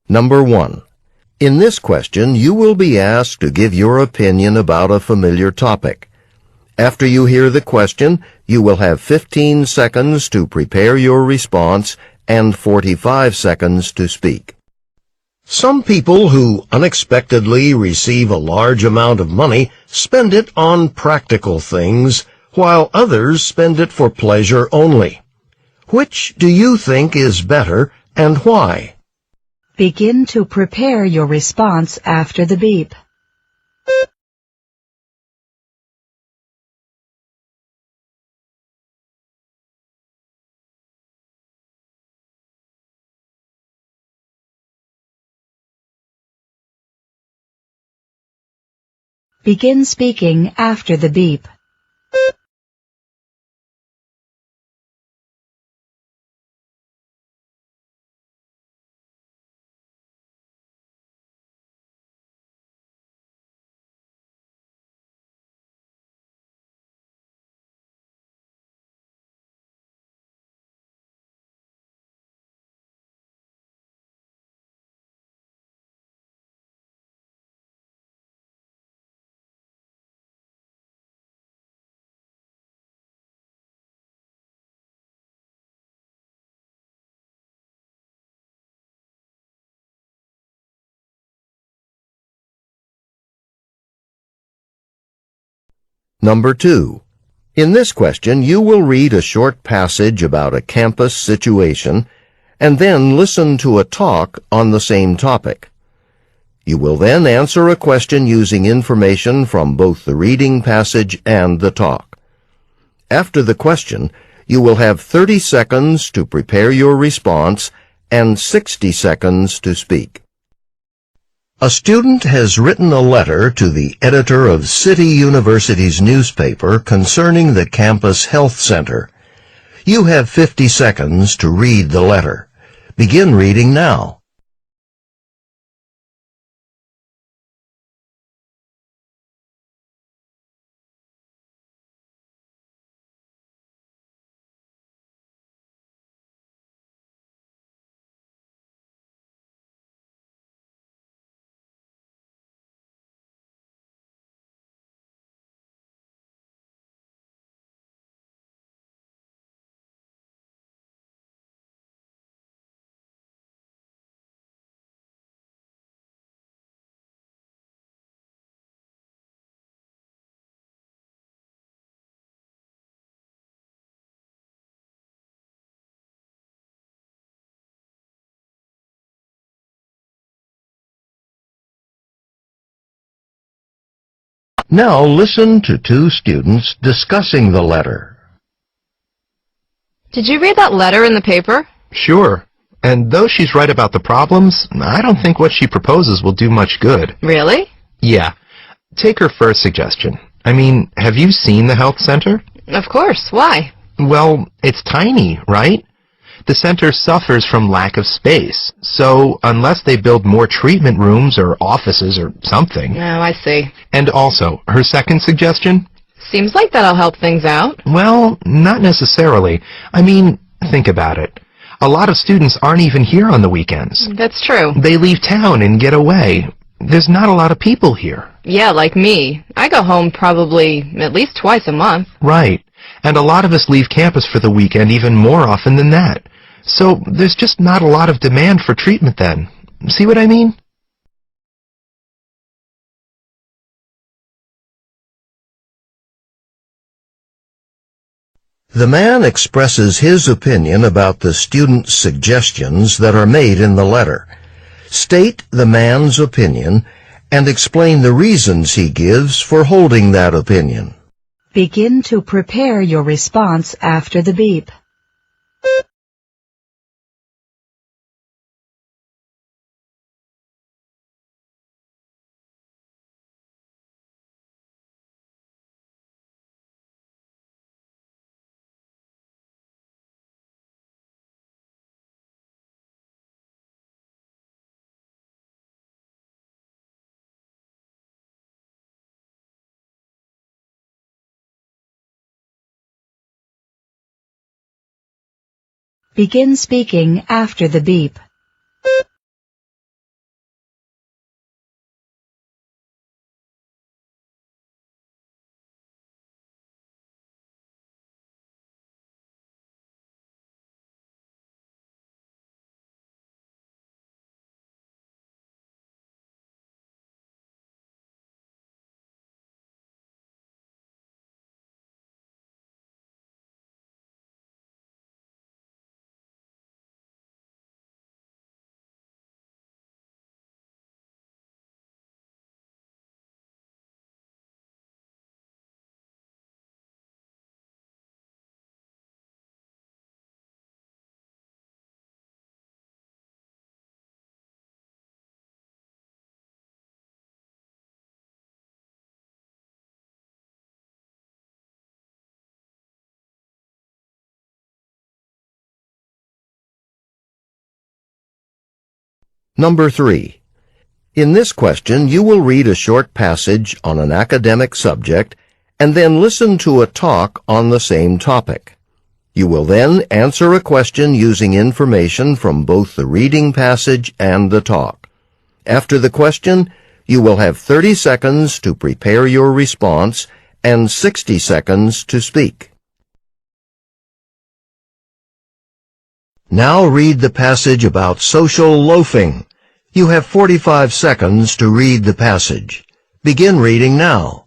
Number 1. In this question, you will be asked to give your opinion about a familiar topic. After you hear the question, you will have 15 seconds to prepare your response and 45 seconds to speak. Some people who unexpectedly receive a large amount of money spend it on practical things, while others spend it for pleasure only. Which do you think is better, and why? Begin to prepare your response after the beep. Begin speaking after the beep. Number 2. In this question, you will read a short passage about a campus situation and then listen to a talk on the same topic. You will then answer a question using information from both the reading passage and the talk. After the question, you will have 30 seconds to prepare your response and 60 seconds to speak. A student has written a letter to the editor of City University's newspaper concerning the campus health center. You have 50 seconds to read the letter. Begin reading now. Now listen to two students discussing the letter. Did you read that letter in the paper? Sure. And though she's right about the problems, I don't think what she proposes will do much good. Really? Yeah. Take her first suggestion. I mean, have you seen the health center? Of course. Why? Well, it's tiny, right? The center suffers from lack of space, so unless they build more treatment rooms or offices or something. Oh, I see. And also, her second suggestion? Seems like that'll help things out. Well, not necessarily. I mean, think about it. A lot of students aren't even here on the weekends. That's true. They leave town and get away. There's not a lot of people here. Yeah, like me. I go home probably at least twice a month. Right. And a lot of us leave campus for the weekend even more often than that. So there's just not a lot of demand for treatment then. See what I mean? The man expresses his opinion about the student's suggestions that are made in the letter. State the man's opinion and explain the reasons he gives for holding that opinion. Begin to prepare your response after the beep. Begin speaking after the beep. Number 3. In this question, you will read a short passage on an academic subject and then listen to a talk on the same topic. You will then answer a question using information from both the reading passage and the talk. After the question, you will have 30 seconds to prepare your response and 60 seconds to speak. Now read the passage about social loafing. You have 45 seconds to read the passage. Begin reading now.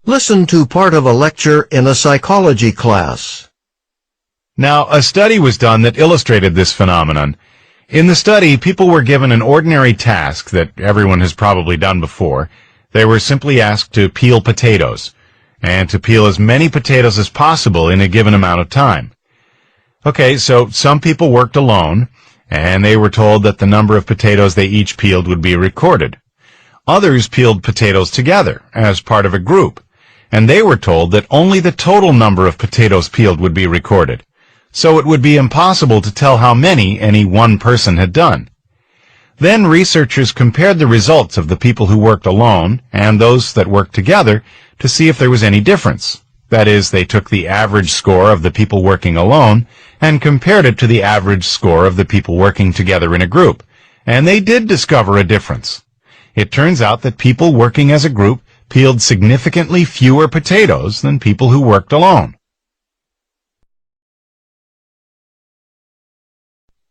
Listen to part of a lecture in a psychology class. Now, a study was done that illustrated this phenomenon. In the study, people were given an ordinary task that everyone has probably done before. They were simply asked to peel potatoes, and to peel as many potatoes as possible in a given amount of time. Okay, so some people worked alone, and they were told that the number of potatoes they each peeled would be recorded. Others peeled potatoes together, as part of a group, and they were told that only the total number of potatoes peeled would be recorded, so it would be impossible to tell how many any one person had done. Then researchers compared the results of the people who worked alone and those that worked together to see if there was any difference. That is, they took the average score of the people working alone and compared it to the average score of the people working together in a group, and they did discover a difference. It turns out that people working as a group peeled significantly fewer potatoes than people who worked alone.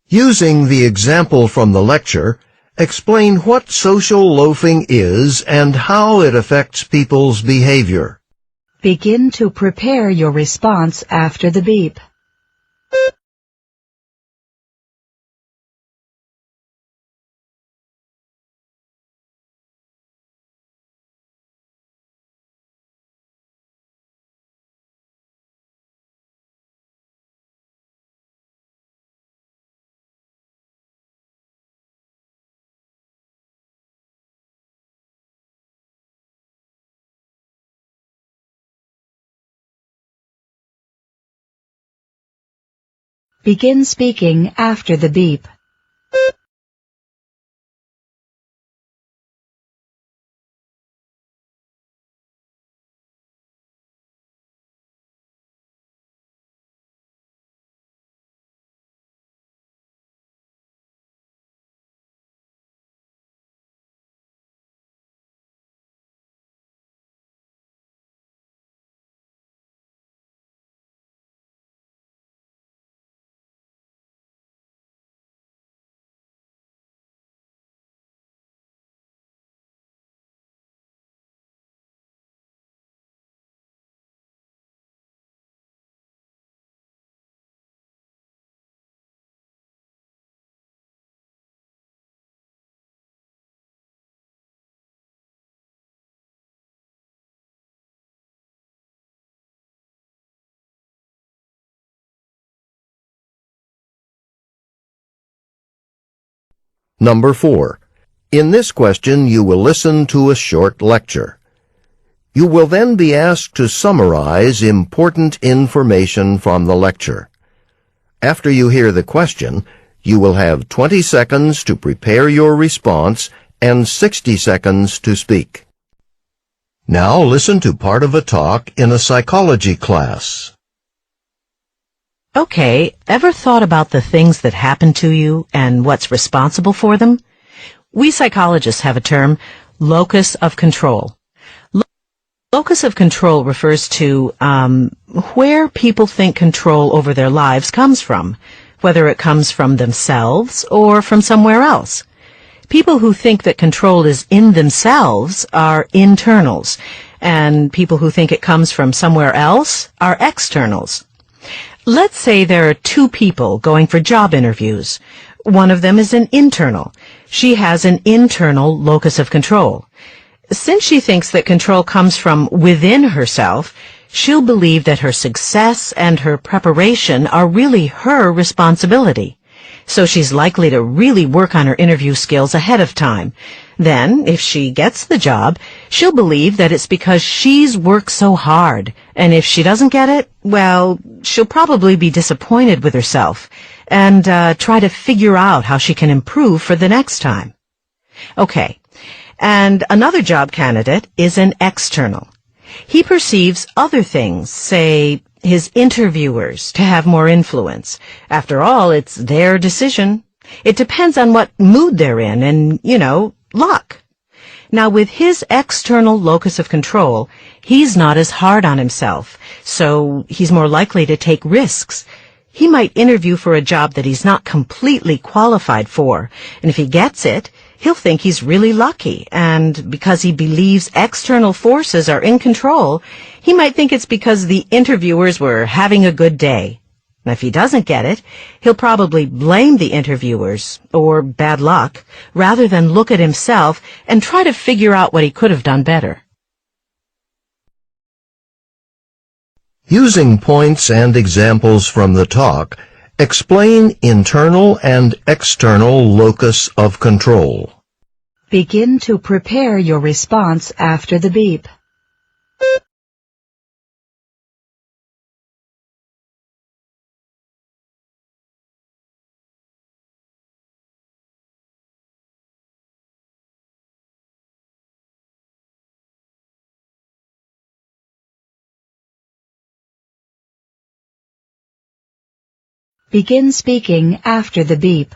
Using the example from the lecture, explain what social loafing is and how it affects people's behavior. Begin to prepare your response after the beep. Begin speaking after the beep. Number 4. In this question, you will listen to a short lecture. You will then be asked to summarize important information from the lecture. After you hear the question, you will have 20 seconds to prepare your response and 60 seconds to speak. Now listen to part of a talk in a psychology class. Okay, ever thought about the things that happen to you and what's responsible for them? We psychologists have a term, locus of control. Locus of control refers to where people think control over their lives comes from, whether it comes from themselves or from somewhere else. People who think that control is in themselves are internals, and people who think it comes from somewhere else are externals. Let's say there are two people going for job interviews. One of them is an internal. She has an internal locus of control. Since she thinks that control comes from within herself, she'll believe that her success and her preparation are really her responsibility. So she's likely to really work on her interview skills ahead of time. Then, if she gets the job, she'll believe that it's because she's worked so hard. And if she doesn't get it, well, she'll probably be disappointed with herself and try to figure out how she can improve for the next time. Okay, and another job candidate is an external. He perceives other things, say, his interviewers, to have more influence. After all, it's their decision. It depends on what mood they're in and, luck. Now, with his external locus of control, he's not as hard on himself, so he's more likely to take risks. He might interview for a job that he's not completely qualified for, and if he gets it, he'll think he's really lucky, and because he believes external forces are in control, he might think it's because the interviewers were having a good day. And if he doesn't get it, he'll probably blame the interviewers, or bad luck, rather than look at himself and try to figure out what he could have done better. Using points and examples from the talk, explain internal and external locus of control. Begin to prepare your response after the beep. Begin speaking after the beep.